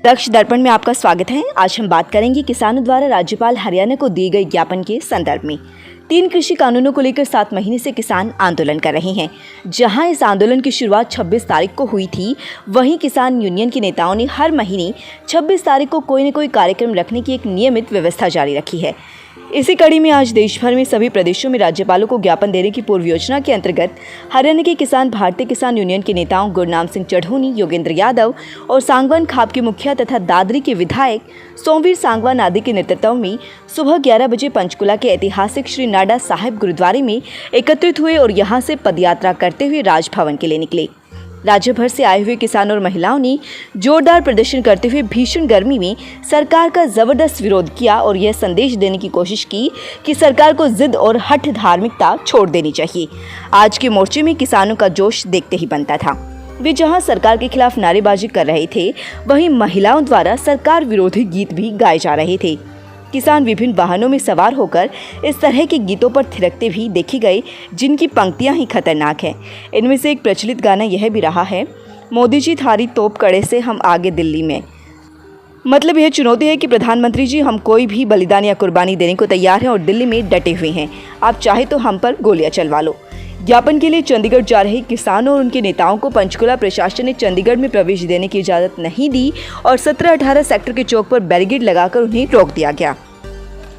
दक्ष दर्पण में आपका स्वागत है। आज हम बात करेंगे किसानों द्वारा राज्यपाल हरियाणा को दिए गए ज्ञापन के संदर्भ में। 3 कृषि कानूनों को लेकर 7 महीने से किसान आंदोलन कर रहे हैं। जहां इस आंदोलन की शुरुआत 26 तारीख को हुई थी, वहीं किसान यूनियन के नेताओं ने हर महीने 26 तारीख को कोई न कोई कार्यक्रम रखने की एक नियमित व्यवस्था जारी रखी है। इसी कड़ी में आज देश भर में सभी प्रदेशों में राज्यपालों को ज्ञापन देने की पूर्व योजना के अंतर्गत हरियाणा के किसान भारतीय किसान यूनियन के नेताओं गुरनाम सिंह चढ़ूनी, योगेंद्र यादव और सांगवान खाप के मुखिया तथा दादरी के विधायक सोमवीर सांगवान आदि के नेतृत्व में सुबह 11 बजे पंचकुला के ऐतिहासिक श्री नाडा साहिब गुरुद्वारे में एकत्रित हुए और यहां से पदयात्रा करते हुए राजभवन के लिए निकले। राज्य भर से आए हुए किसानों और महिलाओं ने जोरदार प्रदर्शन करते हुए भीषण गर्मी में सरकार का जबरदस्त विरोध किया और यह संदेश देने की कोशिश की कि सरकार को जिद और हठ धार्मिकता छोड़ देनी चाहिए। आज के मोर्चे में किसानों का जोश देखते ही बनता था। वे जहां सरकार के खिलाफ नारेबाजी कर रहे थे, वहीं महिलाओं द्वारा सरकार विरोधी गीत भी गाए जा रहे थे। किसान विभिन्न वाहनों में सवार होकर इस तरह के गीतों पर थिरकते भी देखे गए, जिनकी पंक्तियां ही खतरनाक हैं। इनमें से एक प्रचलित गाना यह भी रहा है, मोदी जी थारी तोप कड़े से हम आगे दिल्ली में। मतलब यह चुनौती है कि प्रधानमंत्री जी, हम कोई भी बलिदान या कुर्बानी देने को तैयार हैं और दिल्ली में डटे हुए हैं। आप चाहे तो हम पर गोलियां चलवा लो। ज्ञापन के लिए चंडीगढ़ जा रहे किसानों और उनके नेताओं को पंचकुला प्रशासन ने चंडीगढ़ में प्रवेश देने की इजाजत नहीं दी और 17-18 सेक्टर के चौक पर बैरिकेड लगाकर उन्हें रोक दिया गया।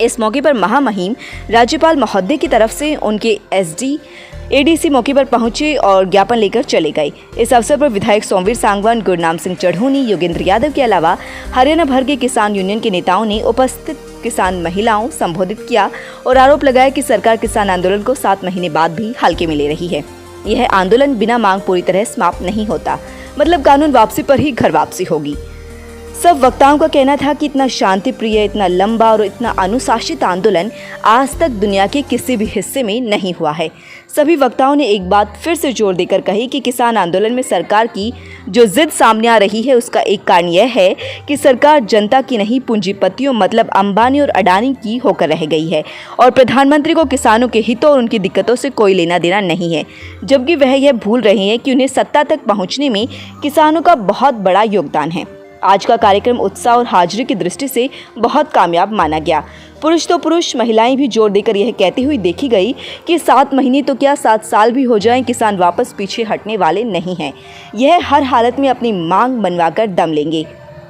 इस मौके पर महामहिम राज्यपाल महोदय की तरफ से उनके एसडी एडीसी मौके पर पहुंचे और ज्ञापन लेकर चले गए। इस अवसर पर विधायक सोमवीर सांगवान, गुरनाम सिंह चढ़ूनी, योगेंद्र यादव के अलावा हरियाणा भर के किसान यूनियन के नेताओं ने उपस्थित किसान महिलाओं संबोधित किया और आरोप लगाया कि सरकार किसान आंदोलन को 7 महीने बाद भी हल्के में ले रही है। यह आंदोलन बिना मांग पूरी तरह समाप्त नहीं होता, मतलब कानून वापसी पर ही घर वापसी होगी। सब वक्ताओं का कहना था कि इतना शांति प्रिय, इतना लंबा और इतना अनुशासित आंदोलन आज तक दुनिया के किसी भी हिस्से में नहीं हुआ है। सभी वक्ताओं ने एक बात फिर से जोर देकर कही कि किसान आंदोलन में सरकार की जो जिद सामने आ रही है, उसका एक कारण यह है कि सरकार जनता की नहीं, पूंजीपतियों मतलब अंबानी और अडानी की होकर रह गई है और प्रधानमंत्री को किसानों के हितों और उनकी दिक्कतों से कोई लेना देना नहीं है, जबकि वह यह भूल रहे हैं कि उन्हें सत्ता तक पहुँचने में किसानों का बहुत बड़ा योगदान है। आज का कार्यक्रम उत्साह और हाजिरी की दृष्टि से बहुत कामयाब माना गया। पुरुष तो पुरुष, महिलाएं भी जोर देकर यह कहती हुई देखी गई कि 7 महीने तो क्या 7 साल भी हो जाएं, किसान वापस पीछे हटने वाले नहीं हैं। यह हर हालत में अपनी मांग मनवाकर दम लेंगे।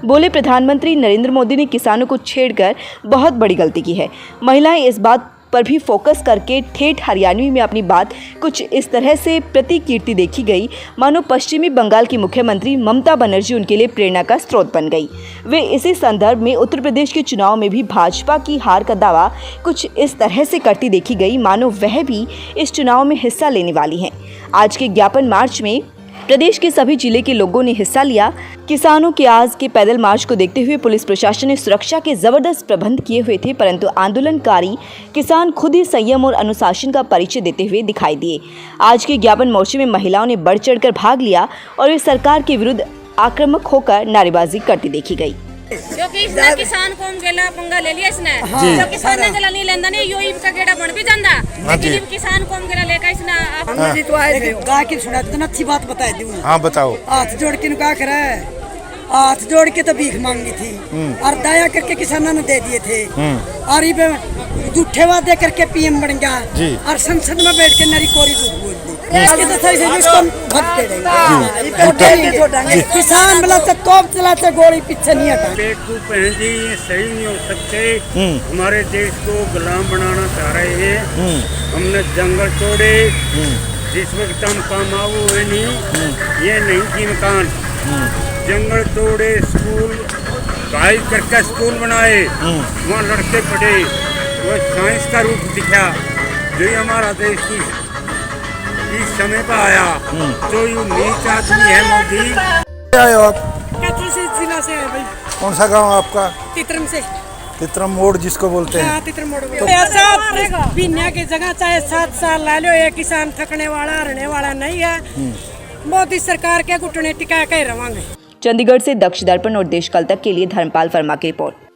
बोले, प्रधानमंत्री नरेंद्र मोदी ने किसानों को छेड़कर बहुत बड़ी गलती की है। महिलाएं इस बात पर भी फोकस करके ठेठ हरियाणवी में अपनी बात कुछ इस तरह से प्रतिकीर्ति देखी गई, मानो पश्चिमी बंगाल की मुख्यमंत्री ममता बनर्जी उनके लिए प्रेरणा का स्रोत बन गई। वे इसी संदर्भ में उत्तर प्रदेश के चुनाव में भी भाजपा की हार का दावा कुछ इस तरह से करती देखी गई, मानो वह भी इस चुनाव में हिस्सा लेने वाली हैं। आज के ज्ञापन मार्च में प्रदेश के सभी जिले के लोगों ने हिस्सा लिया। किसानों के आज के पैदल मार्च को देखते हुए पुलिस प्रशासन ने सुरक्षा के जबरदस्त प्रबंध किए हुए थे, परंतु आंदोलनकारी किसान खुद ही संयम और अनुशासन का परिचय देते हुए दिखाई दिए। आज के ज्ञापन मोर्चे में महिलाओं ने बढ़ चढ़कर भाग लिया और वे सरकार के विरुद्ध आक्रामक होकर नारेबाजी करती देखी गई। क्योंकि इसने किसान को गेला पंगा ले लिया इसने। जो किसान ने गेला नहीं लेंदा नहीं, यो इब का गेड़ा बन भी जांदा, लेकिन किसान को गेला लेकर इसने हम जी तो आए थे गा के सुना तो अच्छी बात बताई दूं। हाँ बताओ। हाथ जोड़ के क्या करे, हाथ जोड़ के तो भीख मांगी थी और दया करके किसानों ने दे दिए थे और ये झूठे वादे करके पीएम बन गया और संसद में बैठ के नरी कोरी झूठ बोल दी। तो सही से इसको किसान बोला तो तोप चलाते गोली पीछे नहीं हटा। बहन जी, ये सही नहीं हो सकते। हमारे देश को गुलाम बनाना चाह रहे हैं। हमने जंगल तोड़े, जिस वक्त हम कामाऊ हुए नहीं, ये नहीं थी मकान। जंगल तोड़े, स्कूल गाय करके स्कूल बनाए, वहाँ लड़के पढ़े, वो साइंस का रूप दिखा। जो हमारा देश की इस समय पर आया, जो ये नीच आदमी है मोदी। आए हो आप? जिला से है भाई। कौन सा गांव आपका? तित्रम से। तित्रम मोड़ जिसको बोलते हैं। हाँ, तित्रम मोड़। तो पीने की जगह चाहे 7 साल ला लो, ये किसान थकने वाला रहने वाला नहीं है। मोदी सरकार के घुटने टिका के रवांगे। चंडीगढ़ से दक्ष दर्पण और देश कल तक के लिए धर्मपाल वर्मा की रिपोर्ट।